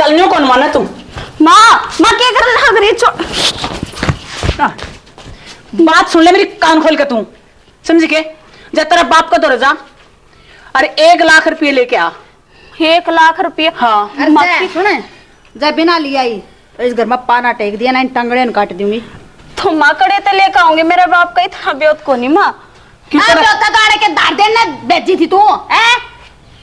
चलने कौन माना तुम? माँ क्या कर रहा है? बात सुन ले मेरी, कान खोल के तू समझ के जा। तेरा बाप का दौर जा, अरे 1 लाख रुपये लेके आ। 1 लाख रुपये? हाँ माँ सुने, जब बिना लिया ही तो इस घर में पाना टेक दिया ना, इन टंगड़े काट दूंगी। तो माँ कड़े तो लेकर आऊंगी, मेरे बाप का इतना ब्योत को नहीं माँ। क्यों गाड़े के दार देने बेची थी तू है?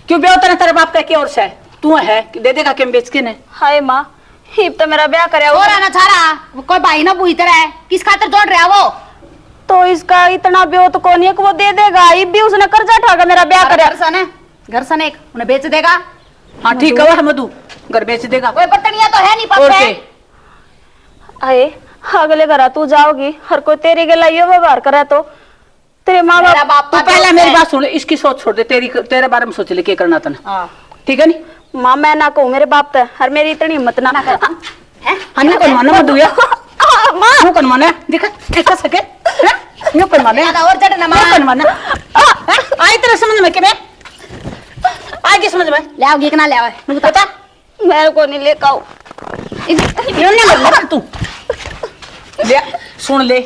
क्यों ब्याह तेरा तेरा बाप का क्या और से है? तू है दे देगा क्या बेच के ने? हाय माँ, हिप तो मेरा ब्याह करे और आना छारा कोई भाई ना बुई तरह है, किस खातिर जोड़ रहा वो? तो इसका इतना ब्योत को नहीं है कि वो दे देगा। ये भी उसने कर्जा उठाकर मेरा ब्याह करे। घर सन एक उन्हें बेच देगा। हाँ ठीक है मधु, घर बेच देगा। कोई बटनिया तो है नहीं पक्के। आए अगले घर तू जाओगी, हर कोई तेरी गला यो व्यवहार करे तो तेरे माँ बाप। तू पहले मेरी बात सुन ले, इसकी सोच छोड़ दे, तेरे बारे में सोच ले क्या करना तने, ठीक है नी? माँ मैं ना कहूँ, मेरे बाप तो हर मेरी इतनी हिम्मत ना कर। अन्य कौन माना मधु या माँ कौन माना दिखा दिखा सके ये कौन माने और जड़ ना कौन माना आई तेरे समझ में के मैं आगे समझ में ले आओगी कि ना ले आओ मुझे पता मेरे को नहीं लेकर आओ। तू ले सुन ले,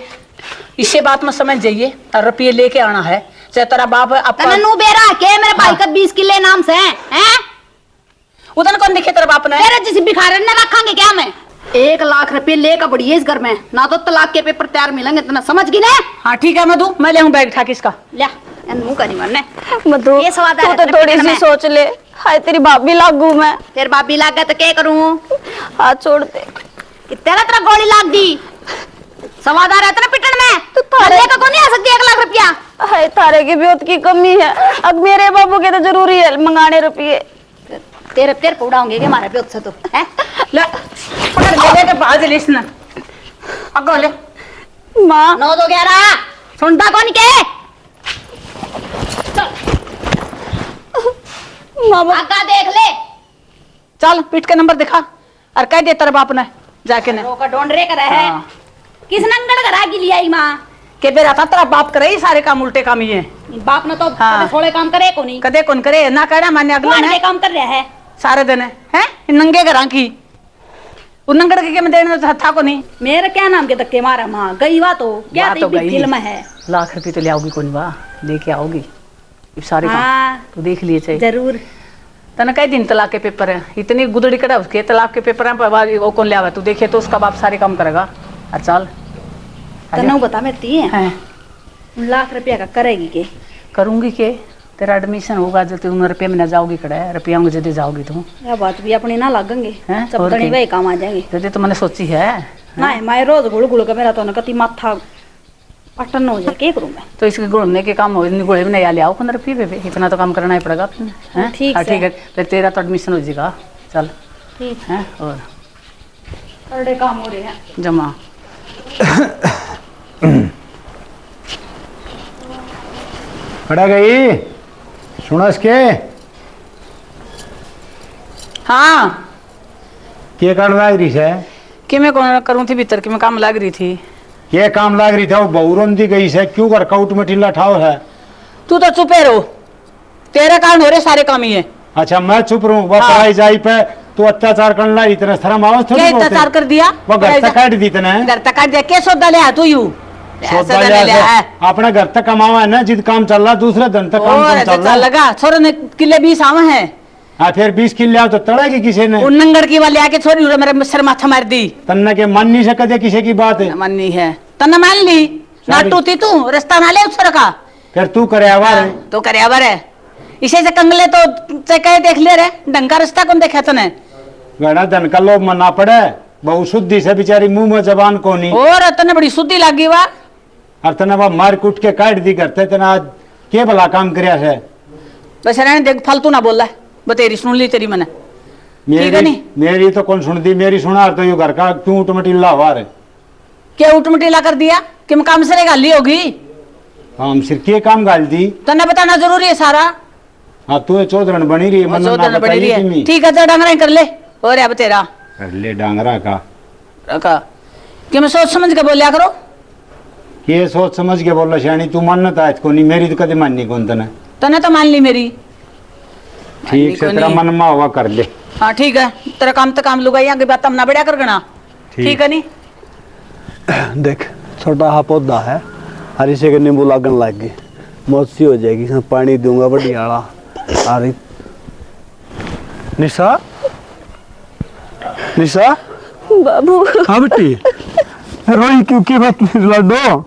इसे बात में समझ जाइए। रुपये लेके आना है, चाहे तेरा बाप अपना नू बेरा के मेरे भाई का 20 किले नाम से हैं? उधर कौन देखे तेरा बाप ने? तेरे जिस भिखारन ने रखेंगे क्या मैं? 1 लाख रुपए लेकर बढ़ी है इस घर में, ना तो तलाक के पेपर तैयार मिलेंगे, इतना समझ गई ना? हाँ ठीक है मधु, मैं ले आऊं बैग उठा के इसका। ले मुंह करी मरने मधु ये स्वाद तू तो थोड़ी सी सोच ले। हाय तेरी भाभी लागू मैं। तेरे भाभी लाग गया तो क्या करूं? हाथ छोड़ दे। कि तेरा तेरा गोली लाग दी, स्वाद आ रहा था ना पिटन में। तो थारे का कौन नहीं आ सकती 1 लाख रुपया? हाय तारे की ब्योत की कमी है, अब मेरे बाबू के तो जरूरी है मंगाने रुपये। तेरे तेरे पे उड़ाऊंगे कि हमारे ब्योत से तो हैं? ले पकड़ ले के बाज ले इसने अगो ले माँ 9 2 11 सुनता कौन के? मामा आका देख ले, चल पीठ के नंबर दिखा और कह दे तेरे बाप ने जाके ने रोका ढूंढ रे करे है। हाँ। किस नंगड़ करा की लिया माँ के बेरा था तेरा बाप करे ही सारे काम उल्टे काम ही है। बाप ने तो हाँ। थोड़े काम करे को नहीं, कदे कौन करे ना करे माने अगले कौन ने के काम कर रहा है सारे दिन है नंगे घरा की उन्नंगड़ के मैं देने था को नहीं। मेरे क्या नाम के धक्के मारा माँ गई वा तो क्या तो गई। फिल्म है। लाख रुपए तो ले आओगी कौन वाह लेके आओगी ये सारे हाँ। काम तो देख लिए चाहिए जरूर। तना कई दिन तलाक के पेपर है, इतनी गुदड़ी कड़ा उसके तलाक के पेपर है, वो कौन ले आवा तू देखे तो उसका बाप सारे काम करेगा। चल तनु बता मैं ती है 1 लाख रुपया का करेगी के? करूंगी के तेरा एडमिशन होगा जो तुम रुपये में न जाओगी कड़ा रुपया में जदे जाओगी तुम यह बात भी अपनी ना लगेंगे हैं? सब और तनी क्या? भाई काम आ जाएंगे। जदे तो मैंने सोची है ना मैं रोज गुड़ गुड़ का मेरा तो न कति माथा पटन हो जाए क्या करूं मैं? तो इसके गुड़ने के काम हो गुड़े में नहीं ले आओ 15 रुपये पे इतना तो काम करना ही पड़ेगा अपने हैं? ठीक हाँ, से। ठीक है फिर तेरा तो एडमिशन हो जाएगा। चल ठीक है और बड़े काम हो रहे हैं। जमा खड़ा गई सुनस के हाँ के कर लाग रही है? कि मैं कौन करूँ थी भीतर की मैं काम लग रही थी। के काम लाग रही था वो बहुरन दी गई है क्यों कर काउट में टिल्ला ठाव है? तू तो चुपे रहो, तेरे कारण हो रहे सारे काम ही है। अच्छा मैं चुप रहूं वो पढ़ाई जाई पे तू अत्याचार करने लाई इतना शर्म आवाज थोड़ी क्या अत्याचार कर दिया? वो घर तक काट दी तने घर तक काट दिया। क्या सौदा ले तू यू सौदा ले अपने घर तक कमावा है ना, जिद काम चल रहा दूसरे दिन तक काम और चल रहा लगा छोरे ने किले 20 आवा है। हाँ फिर 20 किलो आओ तो तड़ेगी किसी ने उन्नंगड़ की वाले आके छोरी मेरे सर माथा मार दी। तन्ने के मन नहीं सकते किसी की बात है माननी है तन्ने मान ली ना टूटी तू रास्ता ना ले उसर का फिर तू करे आवार तो करे आवर है इसे से कंगले तो कहे देख ले रे ढंग का रास्ता कौन देखा तने? गड़ा धन का लोभ मना पड़े बहु शुद्धि से बेचारी मुंह में जबान को नहीं और तने बड़ी शुद्धि लगी वा और तना बा मार कूट के काट दी करते तना आज के भला काम करया है। बस रहने देख फालतू ना बोल रहा है बतेरी सुन ली तेरी मैंने ठीक है नहीं? मेरी तो कौन सुन दी मेरी सुना तो यू घर का क्यों उठमटिल्ला हुआ रे? क्या उठमटीला कर दिया कि मैं काम से गाली होगी? हम सिर के काम गाल दी तने बताना जरूरी है सारा। हाँ तू चौधरन बनी रही मन ना बड़ी बताइए है कि ठीक है डांगरा कर ले और अब तेरा कर ले डांगरा का रखा कि मैं सोच समझ के बोलिया करो। के सोच समझ के बोल शानी तू मानता है को नहीं मेरी तो कदे माननी कौन तने तने तो मान ली मेरी ठीक से तेरा मन में हुआ कर ले हाँ ठीक है, तेरा काम तो काम लुगाई आगे बात हम ना बढ़िया कर गना। ठीक है नी? देख छोटा हा पौधा है, हरी से नींबू लागन लग गई, मौसी हो जाएगी, इसमें पानी दूंगा बढ़िया वाला। अरे निशा, निशा। बाबू हाँ बेटी, रोई क्यों की बात लाडो?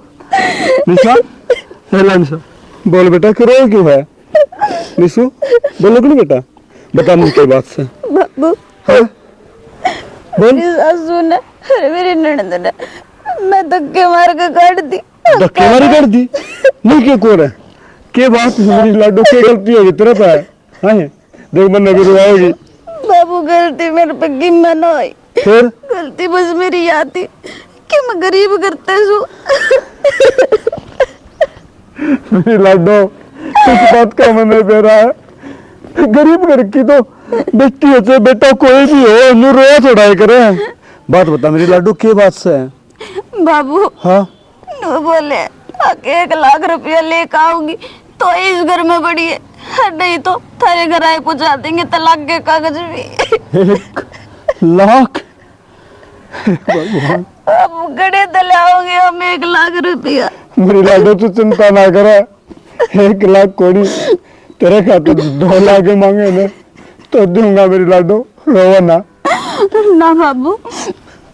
निशा, हेला निशा, बोल बेटा क्यों रोई क्यों है? निशु बोलो क्यों बेटा, बता मुझे बात से। बाबू हाँ बोल। मेरी सासू ने अरे मेरी ननद ने मैं धक्के मार के काट दी। धक्के मारी कर दी? नहीं क्यों कौन है? के बात मेरी लाडो की गलती होगी तेरे पे? हाँ देख मन नजर रुआओगी। बाबू गलती मेरे पे गिम्मा ना हुई, फिर गलती बस मेरी याद थी कि मैं गरीब करते सू। मेरी लाडो इस बात का मन पे रहा है, गरीब घर की तो बेटी हो बेटा कोई भी हो नु रोया थोड़ा करे। बात बता मेरी लाडो के बात से है? बाबू हाँ नो बोले आके 1 लाख रुपया लेकर आऊंगी तो इस घर में बड़ी है, नहीं तो थारे घर आए पहुंचा देंगे तलाक के कागज भी। 1 लाख? भगवान बाबू गड़े तले आओगे हम 1 लाख रुपया। मेरी लाडो तू चिंता ना करे, 1 लाख कोड़ी तेरे खाते 2 लाख मांगे ने तो दूंगा मेरी लाडो, रोवा ना। ना बाबू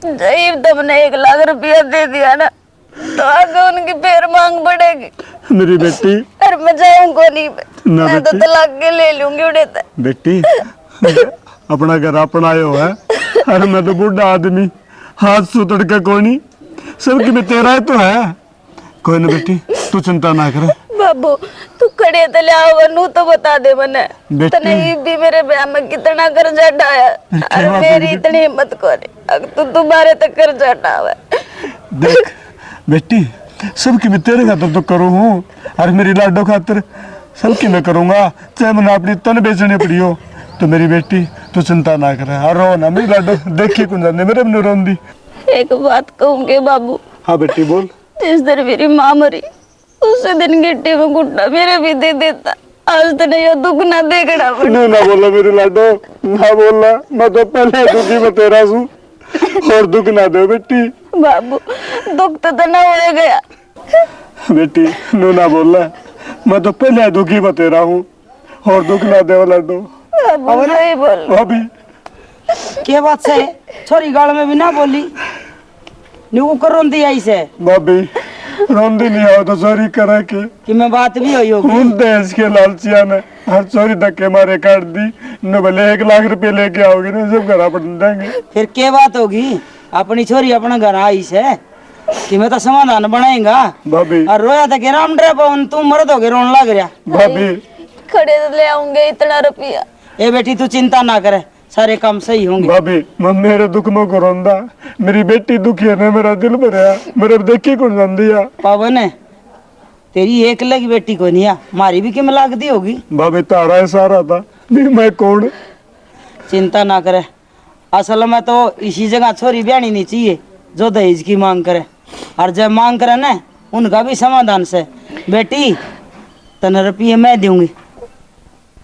जब तुमने 1 लाख रुपया दे दिया ना तो आगे उनकी फिर मांग बढ़ेगी। मेरी बेटी और मैं जाऊंगा नहीं, ना मैं तो बेटी। तलाक के ले लूंगी उड़े तक। बेटी अपना घर अपना आयो है, अरे मैं तो बूढ़ा आदमी, हाथ सुतड़ के कोई नहीं, सबकी में तेरा ही तो है। कोई ना बेटी तू चिंता ना कर। बाबू तू खड़े तले आओ नू तो बता दे मने बेटी। तने ये भी मेरे ब्याह में कितना कर्जा डाया और मेरी इतनी हिम्मत कोनी अब तू तुम्हारे तक कर्जा डावा। देख बेटी सबकी में तेरे खातर तो करूँ हूँ, और मेरी लाडो खातर सबकी मैं करूँगा, चाहे मैंने अपनी तन बेचने पड़ी हो। तो मेरी बेटी तू चिंता ना करे, और रो ना मेरी लाडो, देखी कुछ जाने मेरे में रोंदी। एक बात कहूंगे बाबू, हाँ बेटी बोल। जिस दिन मेरी माँ मरी उसी दिन गिट्टी में गुड्डा मेरे भी दे देता, आज तो नहीं दुख ना देखना पड़ा। नहीं ना बोला मेरी लाडो, ना बोला, मैं तो पहले दुखी में तेरा हूँ, और दुख ना दो बेटी। बाबू दुख तो ना हो गया। बेटी नू ना बोला, मैं तो पहले दुखी में तेरा हूँ, और दुख ना दे लाडो। बाबू नहीं बोल। अभी के बात से छोरी गाल में भी ना बोली न्यू कर रोंदी आई से भाभी रोंदी नहीं हो तो चोरी करे के कि मैं बात भी हुई होगी। उन देश के लालचिया ने हर चोरी धक्के मारे काट दी न, भले 1 लाख रुपए लेके आओगे ना सब घर अपन देंगे। फिर के बात होगी, अपनी छोरी अपना घर आई से कि मैं तो समाधान बनाएगा। भाभी और रोया था कि राम ड्रे पवन तू मर्द हो गए रोन लग रहा। भाभी खड़े तो ले आऊंगे इतना रुपया। ए बेटी तू चिंता ना करे, सारे काम सही होंगे। भाभी मैं मेरे दुख में को रोंदा, मेरी बेटी दुखी है ना, मेरा दिल भरया, मेरे देखी कौन जांदिया। पवन है तेरी एक लगी बेटी को नहीं आ, मारी भी किम लागती होगी। भाभी तारा है सारा था नहीं मैं कौन। चिंता ना करे, असल में तो इसी जगह छोरी ब्यानी नहीं चाहिए जो दहेज की मांग करे, और जब मांग करे ना उनका भी समाधान से। बेटी 3 रुपये मैं दूंगी,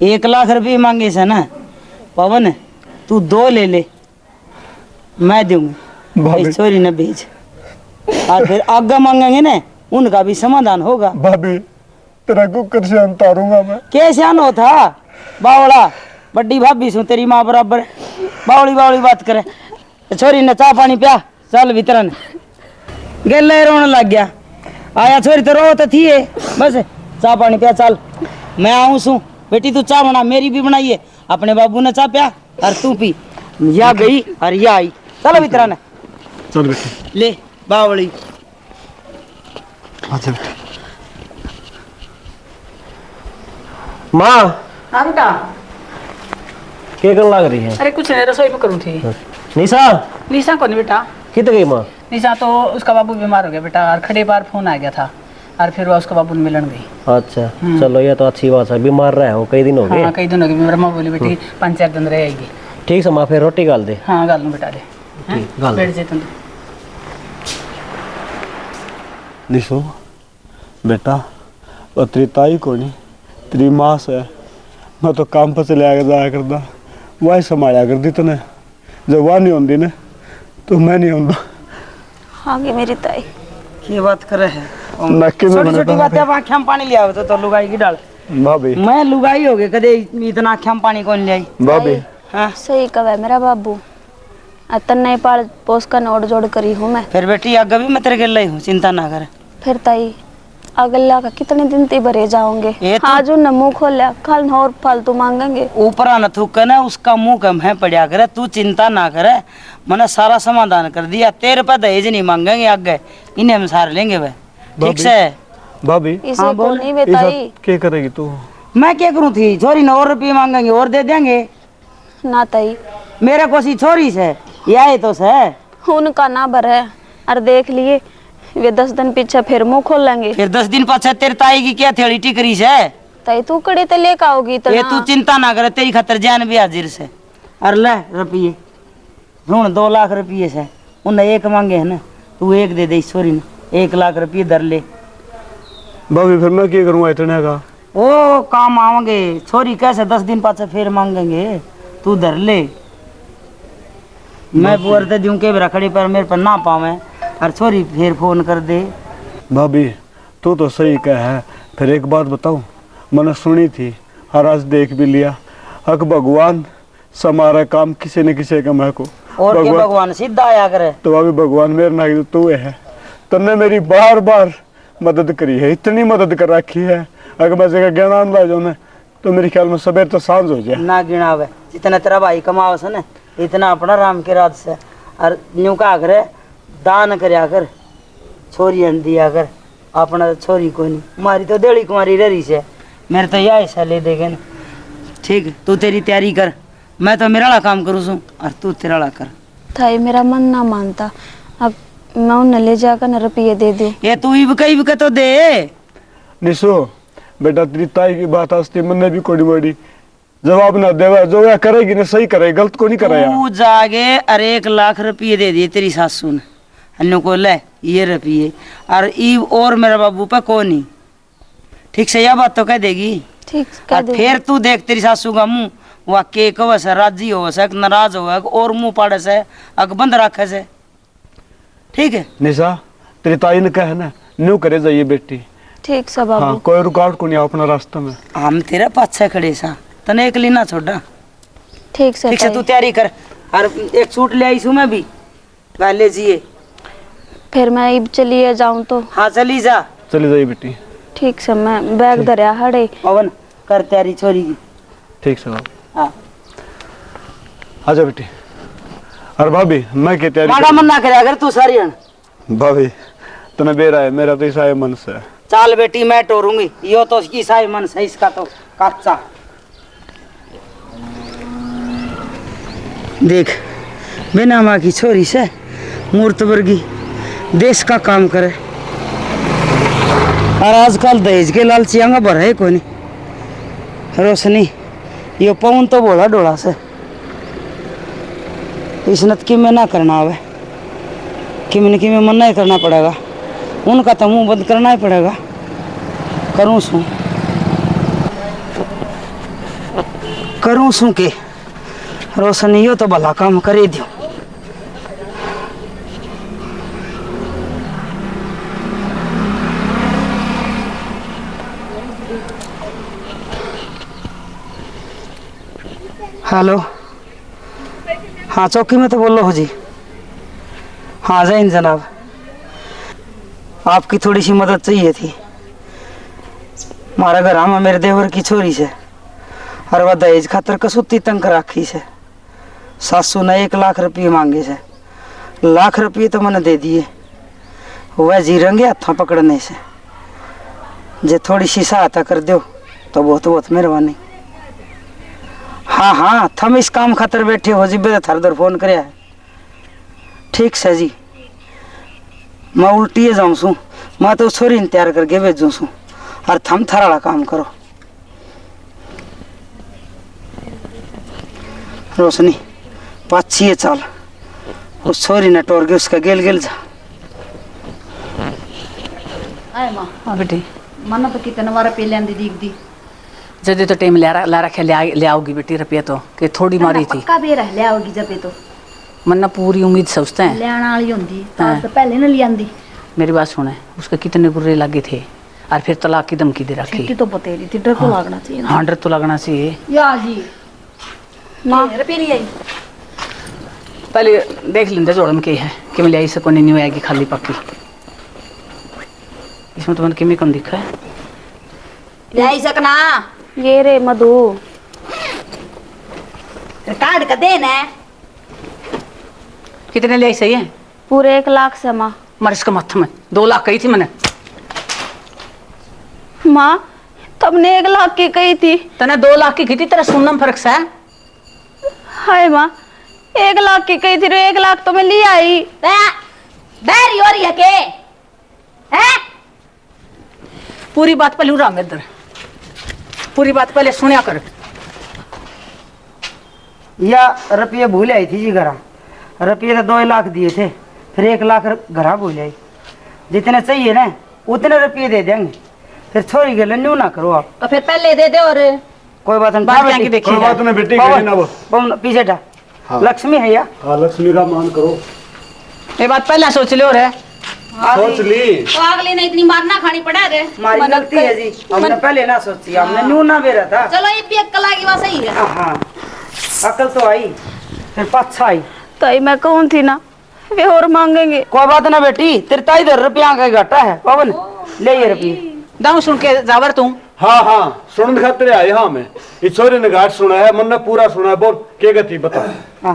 1 लाख रुपये मांगे से ना पवन तू 2 ले ले, मैं दूंगी, भाभी इस छोरी ने भेज, और फिर आगे मांगेंगे ना उनका भी समाधान होगा। भाभी तेरा कुकर से उतारूंगा मैं। कैसे आनो था बावड़ा, बड्डी भाभी सु तेरी माँ बराबर, बावड़ी बावड़ी बात करे। छोरी ने चाह पानी पिया, चल भीतर गेले रोने लग गया। आया छोरी तो रो तो थी है, बस चाह पानी पिया चल। मैं आऊँ सू बेटी तू चाह बना, मेरी भी बनाइए, अपने बाबू ने चाह पिया और तू पी। या गई और या आई, चलो भीतर ने चल बेटी ले बावड़ी। अच्छा बेटी। माँ हाँ बेटा। क्या करने लग रही है? अरे कुछ नहीं, रसोई में करूँ थी। निशा निशा को नहीं बेटा, कित गई माँ? निशा तो उसका बाबू बीमार हो गया बेटा, और खड़े बार फोन आ गया था, और फिर वह उसका बाबू मिलन गई। अच्छा चलो ये तो अच्छी बात है, बीमार रहे हो कई दिन हो गए। हाँ कई दिन हो गए, मेरी माँ बोली बेटी 5-4 दिन रहेगी। ठीक है माँ, फिर रोटी गाल दे। हाँ गाल लूँ बेटा दे। ठीक गाल दे। बैठ जाए तुम। निशो बेटा वो तेरी ताई को नहीं तेरी माँ से, मैं तो काम पर चले आगे जाया करता, वह संभाला कर दी तने, जब वह नहीं होंगी ना तो मैं नहीं होंदा। आगे मेरी ताई ये बात करे है नक्की में छोटी मैंने छोटी कहा बातें आप आँखें में पानी ले आओ तो लुगाई की डाल। भाभी मैं लुगाई हो गए कदे इतना आँखें में पानी कौन ले आई। भाभी हाँ सही कहा है मेरा बाबू। अतन नहीं पाल पोस का नोट जोड़ करी हूँ मैं। फिर बेटी आगे भी मैं तेरे के लाई हूँ, चिंता ना कर। फिर ताई अगला का कितने दिन ते भरे जाओगे। ये तो- आज उन्हें मुंह खोला कल और फालतू मांगेंगे। ऊपर आना थूक ना उसका मुंह कम है पड़ा करे, तू चिंता ना करे, मैंने सारा समाधान कर दिया। तेरे पे दहेज नहीं मांगेंगे आगे, इन्हें हम सार लेंगे वे, ठीक से। भाभी इसे हाँ, को बोल। नहीं ये बताई सब क्या करेगी तू? मैं क्या करूँ थी, छोरी ने और रुपये मांगेंगे और दे देंगे। ना ताई मेरा कोसी छोरी से ये आए तो से उनका ना भर है और देख लिए वे 10 दिन पीछे फिर मुंह खोल लेंगे। फिर 10 दिन पाछे तेरे ताई की क्या थेड़ी टिकरी से। ताई तू कड़े ते लेके आओगी ये इतना। तू चिंता ना करे, तेरी खातर जान भी हाजिर से। अरे ले रुपये सुन, 2 लाख रुपये से उन्हें एक मांगे है ना, तू एक दे दे इस छोरी ने, 1 लाख रुपये धर ले। भाभी फिर मैं क्या करूँगा इतने का? ओ काम आवेंगे, छोरी कैसे 10 दिन पाछे फिर मांगेंगे, तू धर ले। मैं बोलते दूं के रखड़ी पर मेरे पर ना पावे और छोरी फिर फोन कर दे। भाभी तू तो सही कह है। फिर एक बात बताऊं, मैंने सुनी थी और आज देख भी लिया, हक भगवान समारा काम किसी न किसी का मैं को और के भगवान सीधा आया करे। तो भाभी भगवान मेरे ना तू है, तन्ने मेरी बार बार मदद करी है, इतनी मदद कर रखी है। अगर मैं जगह ज्ञान ला जाऊँ ना तो मेरे ख्याल में सवेर तो सांझ हो जाए। ना गिनावे जितना तेरा भाई कमावे से ना इतना अपना राम के राज से। और यूं का करे दान करया कर, छोरी दिया कर, अपना छोरी को नहीं। हमारी तो देड़ी कुमारी रही से, मेरे तो यह हिस्सा ले देगे ना। ठीक, तू तेरी तैयारी कर, मैं तो मेरा काम करूँ सू और तू तेरा कर। ताई मेरा मन ना मानता, अब मैं उन्हें ले जाकर न रुपये दे दूं। ये तू ही कहीं भी तो दे। निशो बेटा तेरी ताई की बात आस्ती मैंने भी कोड़ी बड़ी जवाब ना देवा, जो या करेगी ना सही करे, गलत को नहीं कराया। तू जागे और 1 लाख रुपये दे दिए तेरी सासू ने, अन्यों को ले ये रुपये और ई और मेरा बाबू पे को नहीं। ठीक से यह बात तो कह देगी। ठीक कह और दूं। फिर तू देख तेरी सासू का मुंह, वह के कव से राजी हो से नाराज हो और मुंह पाड़े से अग बंद रखे से। ठीक है निशा तेरी ताई ने कहा ना न्यू करे जाइए बेटी। ठीक से बाबू। हाँ कोई रुकावट को नहीं अपना रास्ते में। हम तेरे पाछे खड़े सा, तने एक ना छोड़ा। ठीक से ठीक से ताई। तू तैयारी कर और एक सूट ले आई सू मैं भी ले जिए। फिर मैं अब चलिए जाऊं तो। हाँ चली जा। चली जाइए बेटी। ठीक से मैं बैग धरिया हड़े। पवन कर तैयारी छोरी की। ठीक से बाबू। हाँ आजा बेटी। अरे भाभी मैं क्या तैयारी माड़ा मन ना करे अगर तू सारी हन। भाभी तने बेरा है, मेरा तो ईसाई मन से है। चाल बेटी मैं टोरूंगी, यो तो ईसाई मन से, इसका तो कच्चा। देख बिना माँ की छोरी से मूर्त वर्गी देश का काम करे और आजकल दहेज के लालचियांगा भर है कोई नहीं। रोशनी यो पवन तो बोला डोला से इसनत की में ना करना आवे, कि में मन नहीं करना पड़ेगा, उनका तो मुंह बंद करना ही पड़ेगा। करूँ सू के रोशनी यो तो भला काम करे दियो। हेलो हाँ चौकी में तो बोल लो हो जी। हाँ जैन जनाब, आपकी थोड़ी सी मदद चाहिए थी। हमारा घर हम मेरे देवर की छोरी से और वह दहेज खातर कसूती तंग राखी से। सासू ने 1 लाख रुपये मांगे से, लाख रुपये तो मैंने दे दिए। वह जी रंगे हाथों पकड़ने से जे थोड़ी सी सहायता कर दो तो बहुत बहुत मेहरबानी। हाँ हाँ थम इस काम खातर बैठे हो जी, बेटा थर दर फोन करे है। ठीक से जी मैं उल्टी जाऊँ सू, मैं तो छोरी ने तैयार करके भेजूँ सू और थम थारा काम करो। रोशनी पाछी चाल, उस छोरी ने टोर के उसका गेल गेल जा। आए माँ हाँ बेटी। मन तो कितने बार पे लेंदी दीख दी जदे तो टाइम ला रखे ले आओगी बेटी रुपया तो कि थोड़ी मारी थी पक्का बेर है ले आओगी जब ये तो मन ना पूरी उम्मीद सोचते हैं ले आने वाली होंगी तो पहले ना ले आंदी। मेरी बात सुने उसके कितने बुरे लगे थे और फिर तलाक की धमकी दे रखी छुट्टी तो बतेरी थी डर तो लगना चाहिए ना। 100 तो लगना चाहिए। या जी मां रुपये नहीं आई पहले देख लेंगे जोड़ में क्या है कि मैं ले आई सको नहीं आएगी खाली पक्की इसमें तो मन किमी कम दिखा है ले आई सकना ये रे मधु कार्ड का देना है। कितने ले आई सही है पूरे 1 लाख से माँ। मर्ज का मत्था में 2 लाख कही थी मैंने माँ तुमने 1 लाख की कही थी। तने 2 लाख की की थी तेरा सुनम फर्क सा है। हाय माँ 1 लाख की कही थी 1 लाख तो मैं ले आई। बैरी हो रही है के हैं? पूरी बात पहले उड़ा मेरे इधर पूरी बात पहले सुनिया कर। या रुपये भूल आई थी जी घर रुपये तो 2 लाख दिए थे फिर 1 लाख घर भूल आई जितने चाहिए ना उतने रुपये दे देंगे फिर छोरी के लिए न्यू ना करो आप तो फिर पहले दे दे और कोई बात नहीं बात क्या की देखी कोई बात नहीं बेटी कहीं ना वो पीछे था लक्ष्मी है या हाँ लक्ष्मी का मान करो ये बात पहले सोच लो रे सोच ली तो अगले ने इतनी मार ना खानी पड़ा रे। हमारी गलती है जी हमने पहले ना सोची हमने न्यू ना बेरा था। चलो ये भी अक्कल आ गई बात सही है। हाँ अकल तो आई फिर पाछा आई ताई मैं कहूँ थी ना वे और मांगेंगे। कोई बात ना बेटी तेरे ताई इधर रुपया का घाटा है पवन ले ये रुपये दाऊ सुन के जावर तू हाँ हाँ सुनने खातिर आए हाँ मैं इस छोरी ने घाट सुना है मन ने पूरा सुना है बोल के गति बता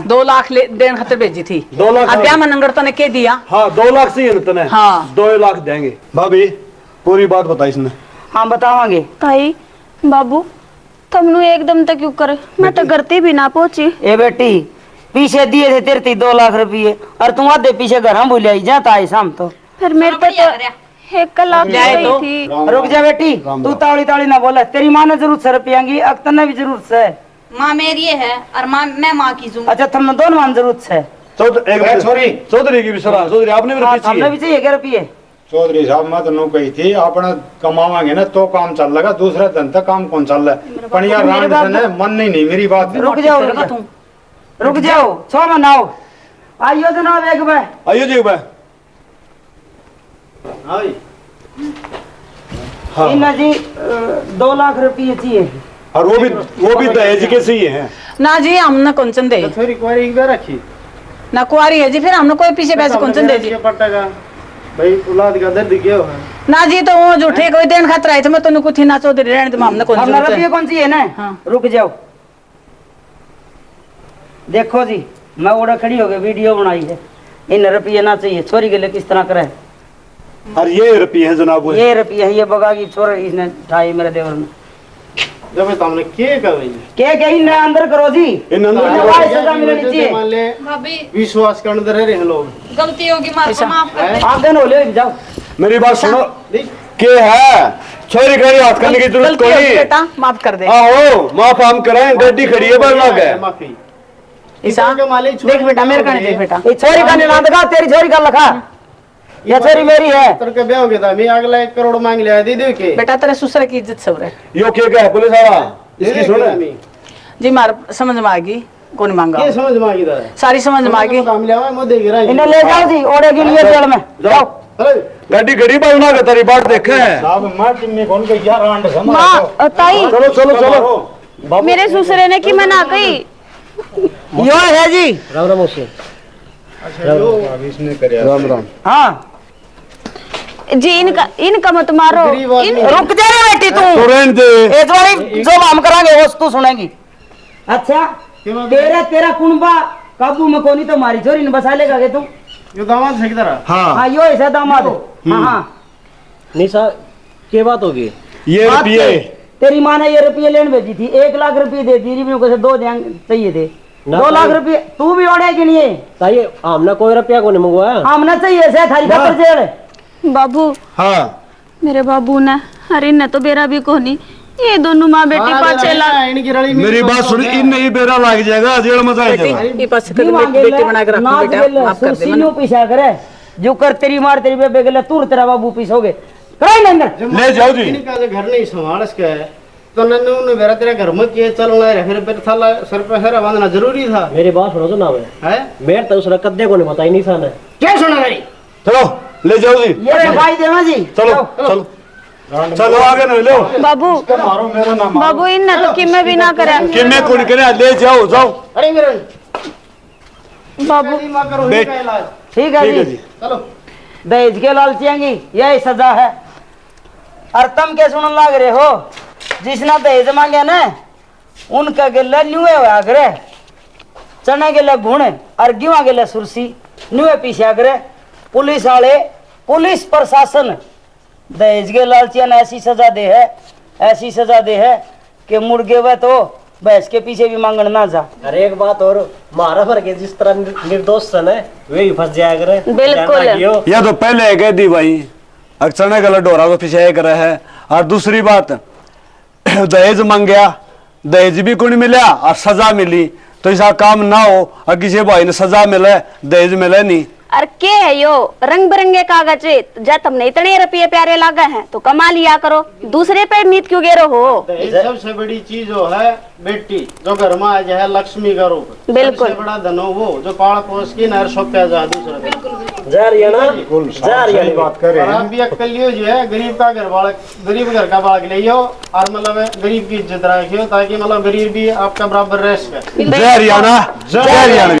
2 लाख ले देन खातिर भेजी थी 2 लाख अब ब्याह में नंगर तने के दिया हाँ 2 लाख से ही तने हाँ। 2 लाख देंगे भाभी पूरी बात बता इसने हाँ बतावांगे ताई बाबू तुमनु एकदम तक क्यों करे मैं तो करती भी ना पहुंची। ए बेटी पीछे दिए थे तेरे 2 लाख रुपये और तुम आधे पीछे घर हम भूल आई जाता है शाम तो फिर मेरे पे तो 1 लाख की जाए गई तो। थी। रुक जा बेटी तू तावड़ी तावड़ी ना बोला तेरी माँ ने जरूरत से रुपया की अख्तर ने भी जरूरत है। माँ मेरी है और माँ मैं माँ की जूं। अच्छा तुमने दोनों मान जरूरत है चौधरी की भी सलाह चौधरी आपने भी रुपये हमने भी चाहिए क्या रुपये चौधरी साहब मैं तो कही थी अपना कमावांगे ना तो काम चल लगा दूसरा धन तक काम कौन चल रहा है पनिया रान से मन नहीं मेरी बात रुक जाओ 6 में नाओ आइयो जनाब एक बार आइयो जी भाई हाँ इन्ना जी 2 लाख रुपये चाहिए और वो भी दहेज के सही है ना जी हमने कौन दे थोड़ी कुआरी एक बार रखी ना कुआरी है जी फिर हमने कोई पीछे पैसे कौन दे जी पट्टा का भाई औलाद का दर्द क्या है ना जी तो वो झूठे कोई देन खातिर आए थे मैं तो कुछ ना चौधरी रहने दे हमने कौन हमने रुपये कौन चाहिए ना हाँ। रुक जाओ देखो जी मैं ओड़ा खड़ी हो गई वीडियो बनाई है इन रुपये ना चाहिए छोरी के लिए किस तरह करे और ये रुपये है जनाब वो ये रुपये है ये बगा की छोरा इसने ढाई मेरे देवर ने जब हमने के कर रही है क्या इन्हें अंदर करो जी इन अंदर इन्हें करो। वाई सजा मिलनी चाहिए मान ले भाभी विश्वास के अंदर रह रहे हैं लोग गलती होगी माँ को माफ कर दे। आप दोनों ले जाओ मेरी बात सुनो के है छोरी खड़ी हाथ करने की जरूरत गलती कोई होगी नहीं बेटा माफ कर दे आओ माफ हम कराएं गड्डी खड़ी है बरना गए माफी ईसा के मालिक देख बेटा मेरे कहने देख बेटा ये छोरी का निशान दिखा तेरी छोरी का लखा ये छोरी मेरी है तर के ब्याह हो गया था मैं अगला 1 करोड़ मांग लिया दे दे के बेटा तेरे ससुर की इज्जत सब रहे यो क्या है पुलिस वाला इसकी सुन जी मार समझ में आ गई कौन मांगा के समझ में आ गई था सारी समझ में आ गई काम लिया मैं दे गिरा इन्हें ले जाओ जी ओढ़े के लिए जेल में जाओ अरे गड्डी खड़ी बरना के तेरी बात देखे है साहब मार टिम्मी कौन को यार रांड समझ माँ ताई चलो चलो चलो मेरे ससुरे ने की मना कही। यो है जी राम राम उसे अब इसने करे राम राम हाँ जी इनका मत मारो। रुक जा रे बेटी तू तो रहने दे ये वाली जो हम करांगे वो तू सुनेगी। अच्छा तेरा कुनबा काबू में कोनी तो मारी छोरी ने बसा लेगा के तू ये दामाद है किधर हाँ हाँ यो ऐसा दामाद हाँ हाँ निशा के बात होगी ये बात रुपये तेरी माँ ने ये रुपये लेने भेजी थी 1 लाख रुपये दे दी रिव्यू को से 2 चाहिए थे ना 2 लाख रुपये तू भी ओढ़े कि नहीं ताई हमने कोई रुपया को नहीं मंगवाया हमने चाहिए से थारी खातर जेल बाबू हाँ मेरे बाबू ने अरे न तो बेरा भी कोनी ये दोनों माँ बेटी 5-6 लाख इनकी रड़ी मेरी बात सुन इन नहीं बेरा लग जाएगा जेल में जाएगा ये पास कर बेटी बना के रखो बेटा माफ कर दे सीनू पीछा करे जो कर तेरी मार तेरी बेबे गले तू तेरा बाबू पीछोगे कराई ना अंदर ले जाओ जी इनका जो घर नहीं संभाल सके तो नन्नू मेरा तेरे घर में के चलना है फिर पे थाला सर पे हेरा बांधना जरूरी था मेरी बात सुनो तो ना है मेरे तो उसने कद्दे को नहीं बताई नहीं सन है क्या सुना मेरी चलो ले जाओ जी ये भाई देवा जी चलो चलो चलो आगे ना लो बाबू मारो मेरा नाम बाबू इन ना तो किमे भी ना करे कि मैं कौन करे ले जाओ जाओ अरे मेरे बाबू मां करो ही का इलाज ठीक है ठीक है जी जी चलो दहेज के लालचियांगी यही सजा है। और तुम क्या सुन लाग रहे हो जिसना दहेज मांगे ना उनका गिल्ला न्यूए हुआ करे चने गिल्ला गुण और गेहूं गिल्ला सुरसी न्यूए पीछे करे पुलिस वाले पुलिस प्रशासन दहेज के लालचिया ने ऐसी सजा दे है कि मुड़ गए वह तो भैंस के पीछे भी मांगन ना जा। अरे एक बात और मारा भर के जिस तरह निर्दोष सन है वे ही फंस जाया करे बिल्कुल। या तो पहले कह दी भाई अक्सर गला डोरा तो पीछे करे है। और दूसरी बात दहेज मांग गया दहेज भी कोई मिला और सजा मिली तो ऐसा काम ना हो और किसी भाई ने सजा मिले दहेज मिले नहीं। और के है यो रंग बिरंगे कागज जब तुमने इतने रुपये प्यारे लागे हैं तो कमा लिया करो दूसरे पे मीत क्यों गेरो हो। सबसे बड़ी चीज जो है बेटी जो घर में आज है लक्ष्मी का रूप बिल्कुल। सबसे बड़ा धन हो वो जो पाल पोस की नर सोप्या जा दूसरा जा रही है ना जा रही है बात कर और रहे आप भी अक्कल लियो जो है गरीब का घर बालक गरीब घर का बालक ले आओ और मतलब गरीब की इज्जत रखियो ताकि मतलब गरीब भी आपका बराबर रह सके। जय हरियाणा जय हरियाणा।